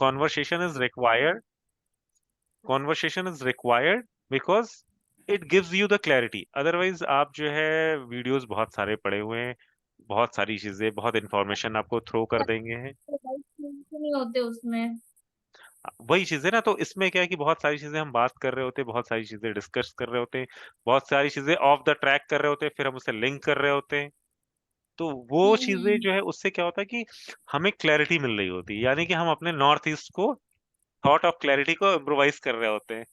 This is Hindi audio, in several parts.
conversation is required conversation is required because it gives you the clarity. Otherwise आप जो है वीडियोस बहुत सारे पड़े हुए हैं, बहुत सारी चीजें, बहुत इंफॉर्मेशन आपको थ्रो कर देंगे हैं। नहीं होते उसमें। वही चीजें ना, तो इसमें क्या है कि बहुत सारी चीजें हम बात कर रहे होते हैं, बहुत सारी चीजें डिस्कस कर रहे होते हैं, बहुत सारी चीजें ऑफ द ट्रैक कर रहे होते हैं, फिर हम उसे लिंक कर रहे होते हैं। तो वो चीजें हम्म। जो है उससे क्या होता है कि हमें क्लैरिटी मिल रही होती है, यानी कि हम अपने नॉर्थ ईस्ट को, थॉट ऑफ क्लैरिटी को इम्प्रोवाइज कर रहे होते हैं।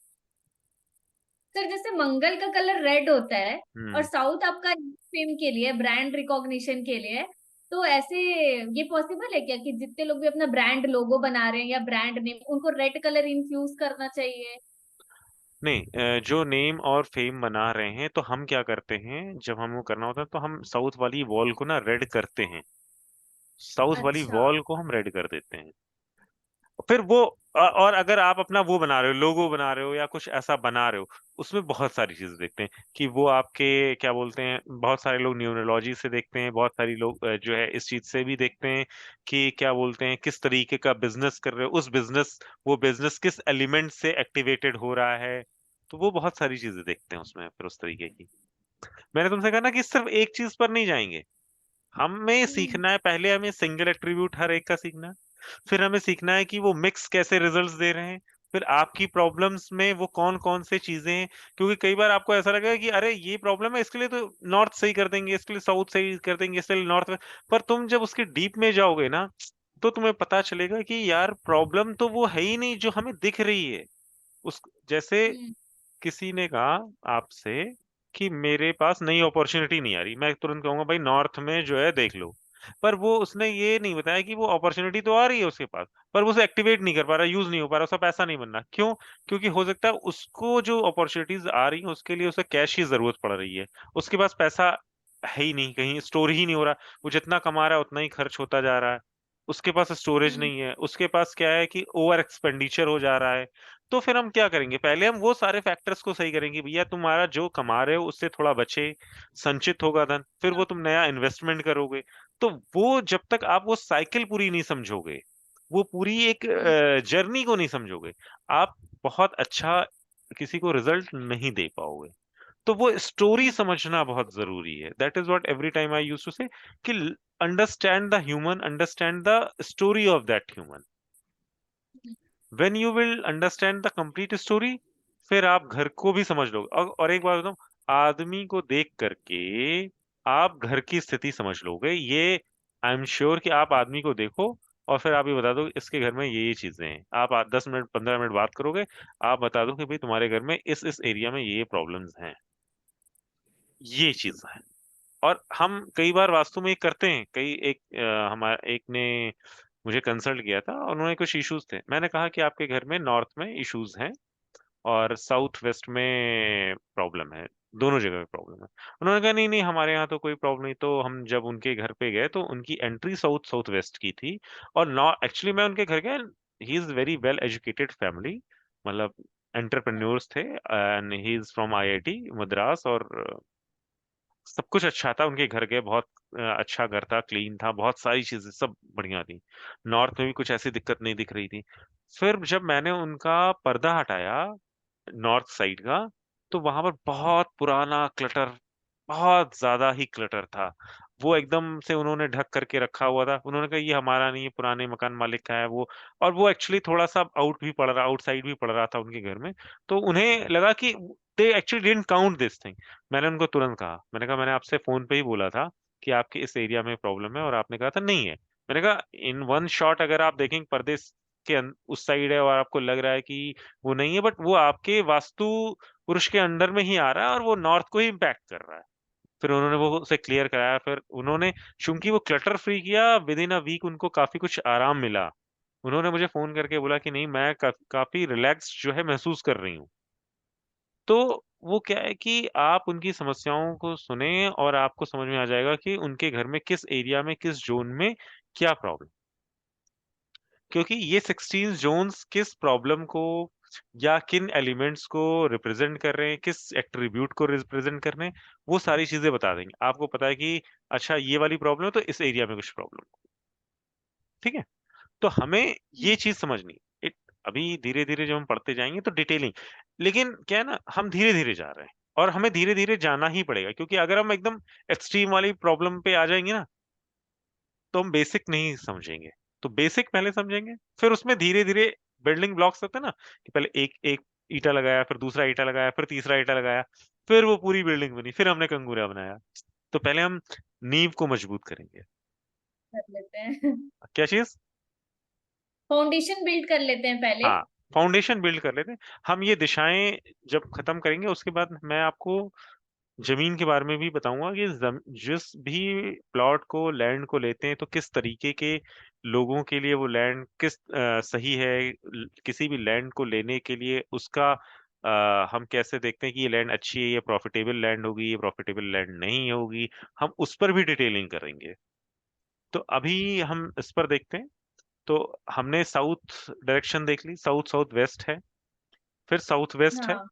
सर जैसे मंगल का कलर रेड होता है और हम्म। साउथ आपका फेम के लिए, ब्रांड रिकॉग्निशन के लिए, तो ऐसे ये पॉसिबल है क्या कि जितने लोग भी अपना ब्रांड लोगो बना रहे हैं या ब्रांड नेम, उनको रेड कलर इन्फ्यूज करना चाहिए? नहीं, जो नेम और फेम बना रहे हैं तो हम क्या करते हैं, जब हमें वो करना होता है तो हम साउथ वाली वॉल को ना रेड करते हैं। साउथ वाली अच्छा। वॉल को हम रेड कर देते हैं। फिर वो और अगर आप अपना वो बना रहे हो, लोगो बना रहे हो या कुछ ऐसा बना रहे हो, उसमें बहुत सारी चीजें देखते हैं कि वो आपके क्या बोलते हैं, बहुत सारे लोग न्यूरोलॉजी से देखते हैं, बहुत सारी लोग जो है इस चीज से भी देखते हैं कि क्या बोलते हैं किस तरीके का बिजनेस कर रहे हो, उस बिजनेस, वो बिजनेस किस एलिमेंट से एक्टिवेटेड हो रहा है। तो वो बहुत सारी चीजें देखते हैं उसमें फिर उस तरीके की। मैंने तुमसे कहा ना कि सिर्फ एक चीज पर नहीं जाएंगे, हमें हम्म। सीखना है, पहले हमें सिंगल एट्रीब्यूट हर एक का सीखना है। फिर हमें सीखना है कि वो मिक्स कैसे रिजल्ट्स दे रहे हैं। फिर आपकी प्रॉब्लम्स में वो कौन कौन से चीजें हैं, क्योंकि कई बार आपको ऐसा लगेगा कि अरे ये प्रॉब्लम है, इसके लिए तो नॉर्थ सही कर देंगे, इसके लिए साउथ सही कर देंगे, इसके लिए नॉर्थ। पर तुम जब उसके डीप में जाओगे ना, तो तुम्हें पता चलेगा कि यार प्रॉब्लम तो वो है ही नहीं जो हमें दिख रही है। उस जैसे हम्म। किसी ने कहा आपसे कि मेरे पास नई अपॉर्चुनिटी नहीं आ रही, मैं तुरंत कहूंगा भाई नॉर्थ में जो है देख लो। पर वो उसने ये नहीं बताया कि वो अपॉर्चुनिटी तो आ रही है उसके पास, पर वो उसे एक्टिवेट नहीं कर पा रहा, यूज नहीं हो पा रहा, उसका पैसा नहीं बन रहा। क्यों? क्योंकि हो सकता है उसको जो अपॉर्चुनिटीज आ रही है उसके लिए उसे कैश की जरूरत पड़ रही है, उसके पास पैसा है ही नहीं, कहीं स्टोर ही नहीं हो रहा। वो जितना कमा रहा है उतना ही खर्च होता जा रहा है, उसके पास स्टोरेज हम्म। नहीं है, उसके पास क्या है कि ओवर एक्सपेंडिचर हो जा रहा है। तो फिर हम क्या करेंगे, पहले हम वो सारे फैक्टर्स को सही करेंगे, भैया तुम्हारा जो कमा रहे हो उससे थोड़ा बचे, संचित होगा धन, फिर वो तुम नया इन्वेस्टमेंट करोगे। तो वो जब तक आप वो साइकिल पूरी नहीं समझोगे, वो पूरी एक हम्म। जर्नी को नहीं समझोगे, आप बहुत अच्छा किसी को रिजल्ट नहीं दे पाओगे। तो वो स्टोरी हम्म। समझना बहुत जरूरी है। That is what every time I used to say कि understand the human, understand the story of that human. When you will understand the complete story, फिर आप घर को भी समझ लोगे। और एक बात बताऊं, आदमी को देख करके आप घर की स्थिति समझ लोगे। ये आई एम श्योर कि आप आदमी को देखो और फिर आप ये बता दो इसके घर में ये चीजें हैं, आप 10 मिनट 15 मिनट बात करोगे, आप बता दो कि भाई तुम्हारे घर में इस एरिया में ये प्रॉब्लम्स हैं, ये चीज है। और हम कई बार वास्तव में ये करते हैं। कई एक हमारा एक ने मुझे कंसल्ट किया था और उन्होंने कुछ इश्यूज थे, मैंने कहा कि आपके घर में नॉर्थ में इश्यूज हैं और साउथ वेस्ट में प्रॉब्लम है, दोनों जगह में प्रॉब्लम है। उन्होंने कहा नहीं नहीं हमारे यहाँ तो कोई प्रॉब्लम नहीं। तो हम जब उनके घर पे गए तो उनकी एंट्री साउथ साउथ वेस्ट की थी। और नॉट एक्चुअली मैं उनके घर गया, he is very well educated family, मतलब एंटरप्रेन्योर्स थे, and he is from IIT Madras, और सब कुछ अच्छा था उनके घर के। बहुत अच्छा घर था, क्लीन था, बहुत सारी चीजें सब बढ़िया थी। नॉर्थ में भी कुछ ऐसी दिक्कत नहीं दिख रही थी। फिर जब मैंने उनका पर्दा हटाया नॉर्थ साइड का, तो वहां पर बहुत पुराना क्लटर, बहुत ज्यादा ही क्लटर था। वो एकदम से उन्होंने ढक करके रखा हुआ था। उन्होंने कहा ये हमारा नहीं है, पुराने मकान मालिक का है वो। और वो एक्चुअली थोड़ा सा आउटसाइड भी पड़ रहा था उनके घर में। तो उन्हें लगा कि they actually didn't count this thing. मैंने उनको तुरंत कहा, मैंने कहा मैंने आपसे फोन पे ही बोला था कि आपके इस एरिया में प्रॉब्लम है, और आपने कहा था नहीं है। मैंने कहा इन वन शॉट अगर आप देखेंगे पर्दे के उस साइड है और आपको लग रहा है कि वो नहीं है, बट वो आपके वास्तु पुरुष के अंडर में ही आ रहा है और वो नॉर्थ को ही इम्पैक्ट कर रहा है। फिर उन्होंने वो उसे क्लियर कराया। फिर उन्होंने, चूंकि वो क्लटर फ्री किया, विद इन अ वीक उनको काफी कुछ आराम मिला। उन्होंने मुझे फोन करके बोला कि नहीं मैं काफी रिलैक्स जो है महसूस कर रही हूँ। तो वो क्या है कि आप उनकी समस्याओं को सुने और आपको समझ में आ जाएगा कि उनके घर में किस एरिया में, किस जोन में क्या प्रॉब्लम। क्योंकि ये 16 जोन्स किस प्रॉब्लम को या किन एलिमेंट्स को रिप्रेजेंट कर रहे हैं, किस एट्रीब्यूट को रिप्रेजेंट कर रहे हैं, वो सारी चीजें बता देंगे। आपको पता है कि अच्छा ये वाली प्रॉब्लम है तो इस एरिया में कुछ प्रॉब्लम, ठीक है। तो हमें ये चीज समझनी इट अभी धीरे धीरे जब हम पढ़ते जाएंगे तो डिटेलिंग, लेकिन क्या है ना, हम धीरे धीरे जा रहे हैं और हमें धीरे धीरे जाना ही पड़ेगा, क्योंकि अगर हम एकदम एक्सट्रीम वाली प्रॉब्लम पे आ जाएंगे ना तो हम बेसिक नहीं समझेंगे। तो बेसिक पहले समझेंगे, फिर उसमें धीरे धीरे बिल्डिंग ब्लॉक्स होते हैं ना, कि पहले एक एक ईटा लगाया, फिर दूसरा ईटा लगाया, फिर तीसरा ईटा लगाया, फिर वो पूरी बिल्डिंग बनी, फिर हमने कंगूरा बनाया। तो पहले हम नींव को मजबूत करेंगे। कर लेते हैं। क्या चीज? फाउंडेशन बिल्ड कर लेते हैं पहले। हाँ, फाउंडेशन बिल्ड कर लेते हैं। हम ये दिशाएं जब खत्म करेंगे उसके बाद मैं आपको जमीन के बारे में भी बताऊंगा कि जिस भी प्लॉट को, लैंड को लेते हैं तो किस तरीके के लोगों के लिए वो लैंड किस सही है। किसी भी लैंड को लेने के लिए उसका हम कैसे देखते हैं कि ये लैंड अच्छी है, ये प्रॉफिटेबल लैंड होगी, ये प्रॉफिटेबल लैंड नहीं होगी, हम उस पर भी डिटेलिंग करेंगे। तो अभी हम इस पर देखते हैं। तो हमने साउथ डायरेक्शन देख ली, साउथ साउथ वेस्ट है, फिर साउथ वेस्ट है, हाँ।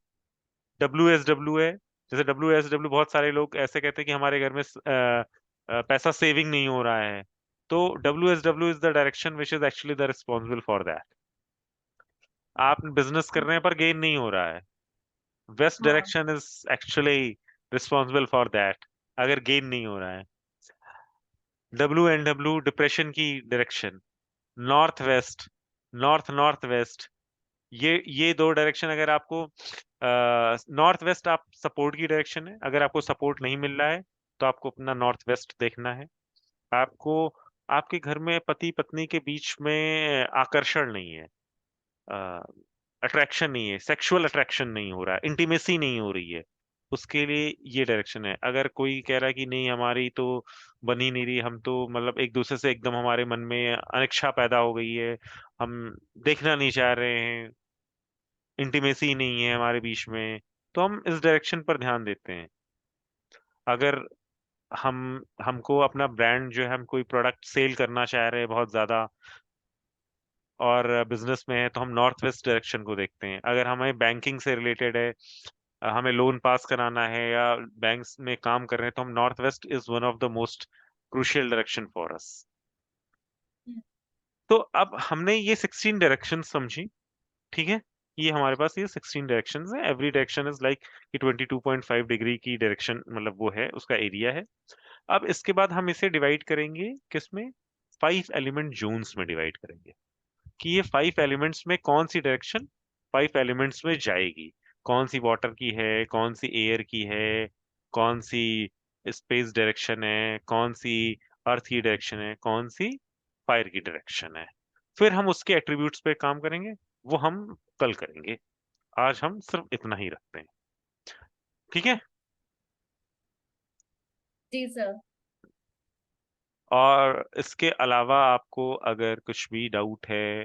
WSW है। जैसे WSW बहुत सारे लोग ऐसे कहते हैं कि हमारे घर में पैसा सेविंग नहीं हो रहा है, तो WSW is the direction which is actually the responsible for that. आप बिजनेस कर रहे हैं पर गेन नहीं हो रहा है, वेस्ट हाँ। Direction is actually responsible for that, अगर गेन नहीं हो रहा है। WNW डिप्रेशन की direction, north west, north north west, ये दो डायरेक्शन अगर आपको नॉर्थ वेस्ट आप सपोर्ट की डायरेक्शन है, अगर आपको सपोर्ट नहीं मिल रहा है तो आपको अपना नॉर्थ वेस्ट देखना है। आपको आपके घर में पति पत्नी के बीच में आकर्षण नहीं है, अट्रैक्शन नहीं है, सेक्सुअल अट्रैक्शन नहीं हो रहा है, इंटीमेसी नहीं हो रही है, उसके लिए ये डायरेक्शन है। अगर कोई कह रहा है कि नहीं हमारी तो बन ही नहीं रही, हम तो मतलब एक दूसरे से एकदम हमारे मन में अनिच्छा पैदा हो गई है, हम देखना नहीं चाह रहे हैं, इंटीमेसी नहीं है हमारे बीच में, तो हम इस डायरेक्शन पर ध्यान देते हैं। अगर हम हमको अपना ब्रांड जो है, हम कोई प्रोडक्ट सेल करना चाह रहे हैं बहुत ज्यादा और बिजनेस में है, तो हम नॉर्थ वेस्ट डायरेक्शन को देखते हैं। अगर हमें बैंकिंग से रिलेटेड है, हमें लोन पास कराना है या बैंक्स में काम कर रहे हैं, तो हम north west is one of the most crucial direction for us. तो अब हमने ये 16 डायरेक्शन समझी, ठीक है। ये हमारे पास ये 16 डायरेक्शंस है, एवरी डायरेक्शन इज लाइक कि 22.5 डिग्री की डायरेक्शन, मतलब वो है उसका एरिया है। अब इसके बाद हम इसे डिवाइड करेंगे किसमें, 5 एलिमेंट जोन्स में डिवाइड करेंगे कि ये 5 एलिमेंट्स में कौन सी डायरेक्शन 5 एलिमेंट्स में जाएगी, कौन सी वाटर की है, कौन सी एयर की है, कौन सी स्पेस डायरेक्शन है, कौन सी अर्थ की डायरेक्शन है, कौन सी फायर की डायरेक्शन है। फिर हम उसके एट्रीब्यूट्स पे काम करेंगे, वो हम कल करेंगे। आज हम सिर्फ इतना ही रखते हैं, ठीक है। जी सर। और इसके अलावा आपको अगर कुछ भी डाउट है